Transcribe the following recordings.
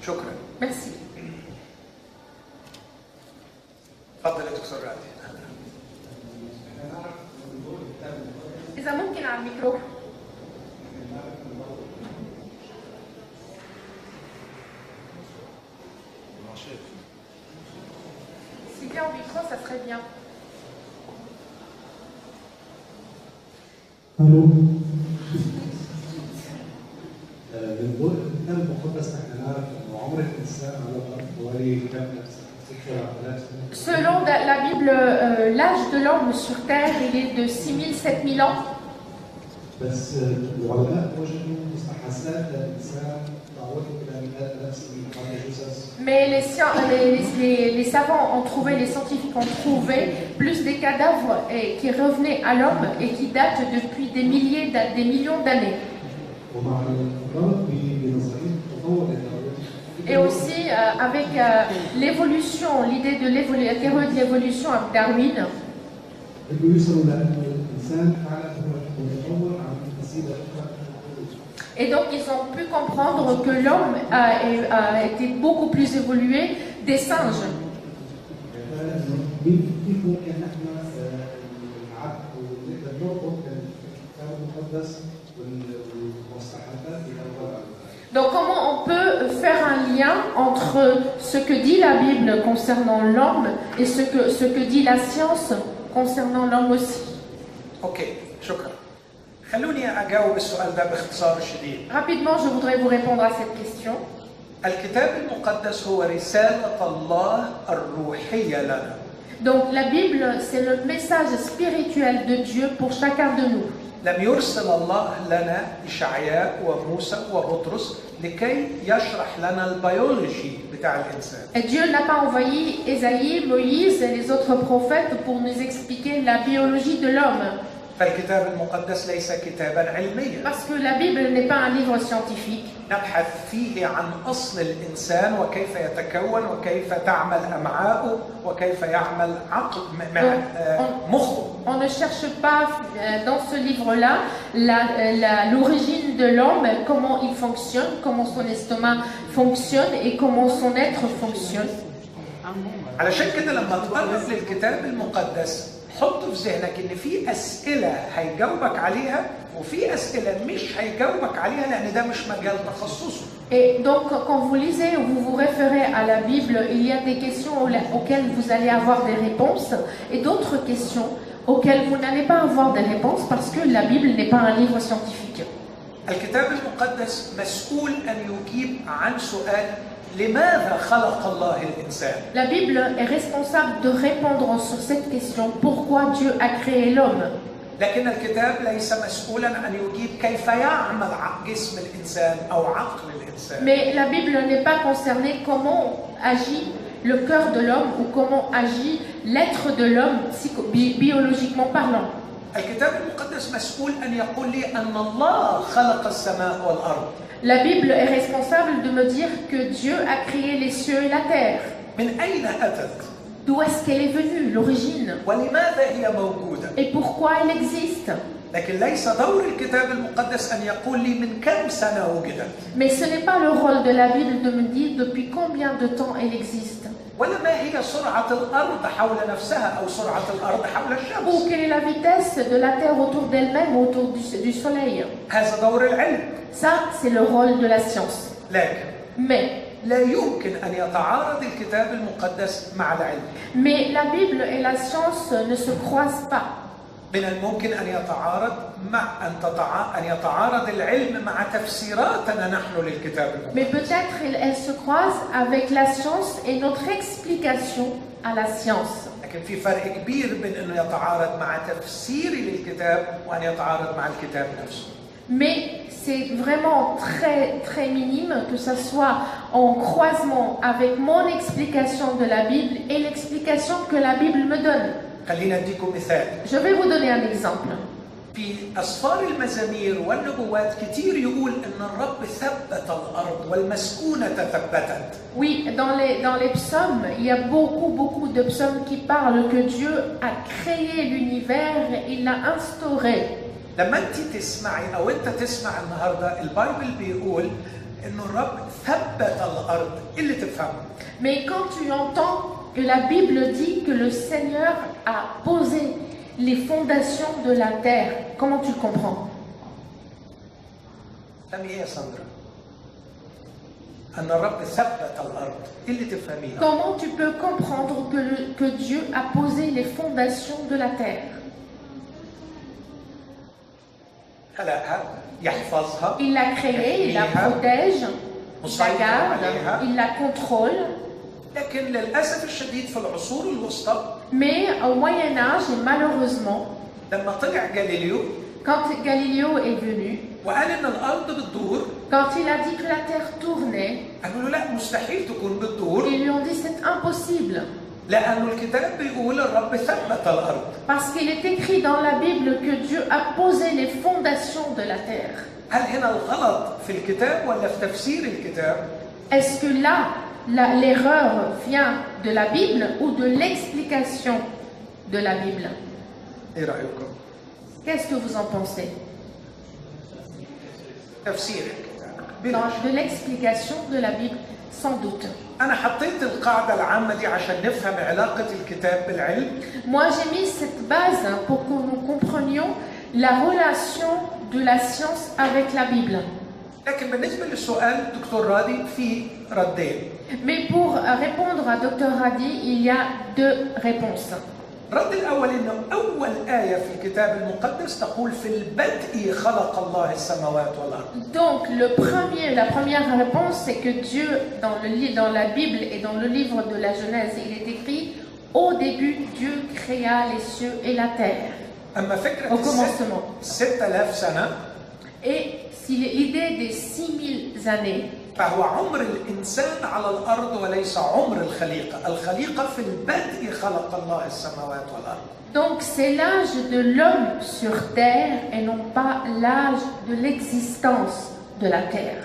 شكرا. Merci. تفضل يا دكتور رادي. إذا ممكن على الميكرو. Si bien au micro, ça serait bien. الو من ضوء الكتاب المقدس نحن نعرف انه عمر الانسان على الارض حوالي كم Selon la Bible, l'âge de l'homme sur Terre, il est de 6000-7000 ans. بس العلماء وجدوا مستحدثات للانسان تعود الى مئات نفس من الجثث. Mais les savants ont trouvé, les scientifiques ont trouvé plus des cadavres qui revenaient à l'homme et qui datent depuis des millions d'années. ومع الربط بنظريه التطور Et aussi avec l'évolution, l'idée de la théorie de l'évolution avec Darwin. بده يوصلوا لانه الانسان فعلا هو متطور عن مسيره اخرى. Et donc ils ont pu comprendre que l'homme a été beaucoup plus évolué des singes. كيف ممكن نحن نعرف ونقدر نربط الكتاب المقدس والمصطلحات الى الوضع. Donc comment on peut faire un lien entre ce que dit la Bible concernant l'homme et ce que dit la science concernant l'homme aussi. اوكي شكرا. خلوني اجاوب السؤال ده باختصار شديد. Rapidement, je voudrais vous répondre à cette question. الكتاب المقدس هو رسالة الله الروحية لنا. Donc la Bible, c'est le message spirituel de Dieu pour chacun de nous. لم يرسل الله لنا إشعياء وموسى وبطرس لكي يشرح لنا البيولوجي بتاع الإنسان. Et Dieu n'a pas envoyé Ésaïe, Moïse et les autres prophètes pour nous expliquer la biologie de l'homme. فالكتاب المقدس ليس كتابا علميا. Parce que la Bible n'est pas un livre scientifique. نبحث فيه عن أصل الإنسان وكيف يتكون وكيف تعمل أمعاؤه وكيف يعمل عقل مخه. On ne cherche pas dans ce livre-là l'origine de l'homme, comment il fonctionne, comment son estomac fonctionne et comment son être fonctionne. علشان كده لما تقرب للكتاب المقدس حط في ذهنك ان في اسئله هيجاوبك عليها وفي اسئله مش هيجاوبك عليها لان ده مش مجال تخصصه. Et donc quand vous lisez ou vous vous référez à la Bible, il y a des questions auxquelles vous allez avoir des réponses et d'autres questions auxquelles vous n'allez pas avoir des réponses parce que la Bible n'est pas un livre scientifique. الكتاب المقدس مسؤول ان يجيب عن سؤال لماذا خلق الله الإنسان؟ La Bible est responsable de répondre sur cette question, pourquoi Dieu a créé l'homme. لكن الكتاب ليس مسؤولا أن يجيب كيف يعمل جسم الإنسان أو عقل الإنسان. Mais la Bible n'est pas concernée comment agit le cœur de l'homme ou comment agit l'être de l'homme biologiquement parlant. الكتاب المقدس مسؤول أن يقول لي أن الله خلق السماء والأرض. La Bible est responsable de me dire que Dieu a créé les cieux et la terre. من أين أتت؟ D'où est-ce qu'elle est venue, l'origine? ولماذا هي موجودة؟ Et pourquoi elle existe? لكن ليس دور الكتاب المقدس أن يقول لي من كم سنة وجدت. Mais ce n'est pas le rôle de la Bible de me dire depuis combien de temps elle existe. ولا ما هي سرعة الأرض حول نفسها أو سرعة الأرض حول الشمس. Ou quelle est la vitesse de la Terre autour d'elle-même, autour du Soleil. هذا دور العلم. Ça, c'est le rôle de la science. لكن Mais لا يمكن أن يتعارض الكتاب المقدس مع العلم. Mais la Bible et la science ne se croisent pas. من الممكن أن يتعارض أن يتعارض العلم مع تفسيراتنا نحن للكتاب المقدس. Mais peut-être elles se croisent avec la science et notre explication à la science. لكن في فرق كبير بين أنه يتعارض مع تفسيري للكتاب وأن يتعارض مع الكتاب نفسه. Mais c'est vraiment très très minime que ça soit en croisement avec mon explication de la Bible et l'explication que la Bible me donne. خلينا نديكم مثال. Je vais vous donner un exemple. في أسفار المزامير والنبوات كتير يقول أن الرب ثبت الأرض والمسكونة ثبتت. Oui, dans les psaumes, il y a beaucoup de psaumes qui parlent que Dieu a créé l'univers, il l'a instauré. لما أنت تسمعي أو أنت تسمع النهاردة البايبل بيقول إنه الرب ثبت الأرض اللي تفهمه. Mais quand tu entends que la Bible dit que le Seigneur a posé les fondations de la terre, comment tu le comprends? فهمي إيه يا ساندرا؟ أن الرب ثبت الأرض اللي تفهميها. Comment tu peux comprendre que Dieu a posé les fondations de la terre? خلقها، يحفظها، Il l'a créée, il la protège, il la garde, il la contrôle. لكن للأسف الشديد في العصور الوسطى Mais au Moyen Âge, et malheureusement, لما طلع جاليليو quand Galileo est venu, وقال إن الأرض بتدور، quand il a dit que la terre tournait, قالوا له لا مستحيل تكون بتدور، ils lui ont dit c'est impossible. لأنه الكتاب بيقول الرب ثبت الأرض. Parce qu'il est écrit dans la Bible que Dieu a posé les fondations de la terre. هل هنا الغلط في الكتاب ولا في تفسير الكتاب؟ Est-ce que là, l'erreur vient de la Bible ou de l'explication de la Bible? إيه رأيكم؟ Qu'est-ce que vous en pensez? تفسير الكتاب. بلا شك. De l'explication de la Bible, sans doute. أنا حطيت القاعدة العامة دي عشان نفهم علاقة الكتاب بالعلم. Moi, j'ai mis cette base pour que nous comprenions la relation de la science avec la Bible. لكن بالنسبة للسؤال دكتور رادي في ردين. Mais pour répondre à Dr Hadi, il y a deux réponses. الرد الأول إنه أول آية في الكتاب المقدس تقول في البدء خلق الله السماوات والأرض. Donc, la première réponse, c'est que Dieu, dans la Bible et dans le livre de la Genèse, il est écrit au début, Dieu créa les cieux et la terre. أما Au فكرة commencement. 6000 سنة Et si l'idée des 6000 années, فهو عمر الإنسان على الأرض وليس عمر الخليقة. الخليقة في البدء خلق الله السماوات والأرض. donc c'est l'âge de l'homme sur terre et non pas l'âge de l'existence de la terre.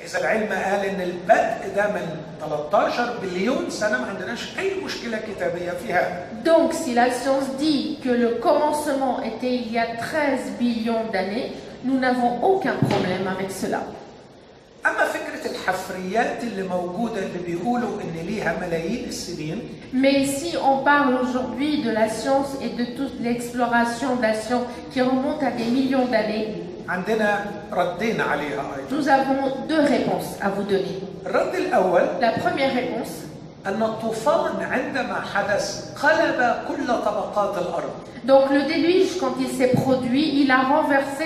إذا العلم قال إن البدء ده من 13 بليون سنة ما عندناش أي مشكلة كتابية في هذا. Donc si la science dit que le commencement était il y a 13 billions d'années, nous n'avons aucun problème avec cela. أما فكرة الحفريات اللي موجودة اللي بيقولوا إن ليها ملايين السنين. Mais si on parle aujourd'hui de la science et de toute l'exploration de la science qui remonte à des millions d'années, عندنا ردين عليها أيضا. nous avons deux réponses à vous donner. الرد الأول La première réponse, أن الطوفان عندما حدث قلب كل طبقات الأرض. donc le déluge, quand il s'est produit, il a renversé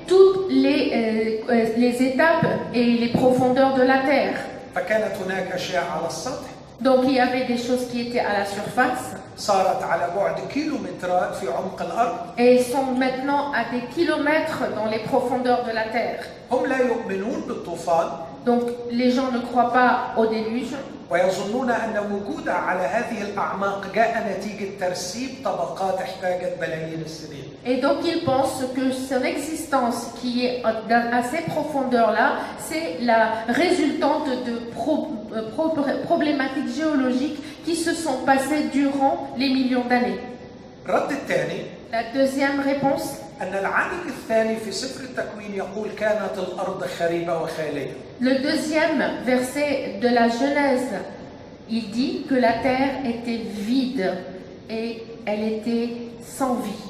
toutes les étapes et les profondeurs de la terre. فكانت هناك أشياء على السطح Donc il y avait des choses qui étaient à la surface صارت على بعد كيلومترات في عمق الأرض. et sont maintenant à des kilomètres dans les profondeurs de la terre. هم لا يؤمنون بالطوفان Donc les gens ne croient pas au déluge ويظنون أن وجودها على هذه الأعماق جاء نتيجة ترسيب طبقات احتاجت بلايين السنين. et donc ils pensent que son existence qui est à ces profondeurs-là, c'est la résultante de problématiques géologiques qui se sont passées durant les millions d'années. الرد الثاني La deuxième réponse, أن العدد الثاني في سفر التكوين يقول كانت الأرض خريبة وخالية. le deuxième verset de la Genèse, il dit que la terre était vide et elle était sans vie.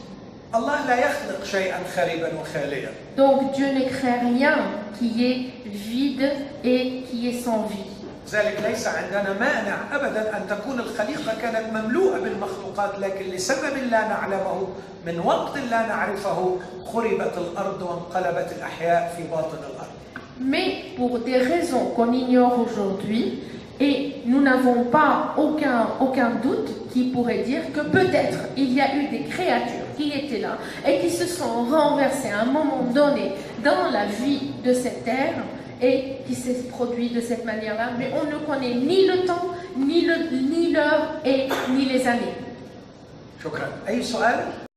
الله لا يخلق شيئا خريبا وخاليا. Donc Dieu ne crée rien qui est vide et qui est sans vie. ذلك ليس عندنا مانع أبدا أن تكون الخليقة كانت مملوءة بالمخلوقات، لكن لسبب لا نعلمه من وقت لا نعرفه خربت الأرض وانقلبت الأحياء في باطن الأرض. Mais pour des raisons qu'on ignore aujourd'hui, et nous n'avons pas aucun doute qui pourrait dire que peut-être il y a eu des créatures qui étaient là et qui se sont renversées à un moment donné dans la vie de cette terre et qui s'est produit de cette manière-là, mais on ne connaît ni le temps, ni l'heure et ni les années. شكرا. أي سؤال؟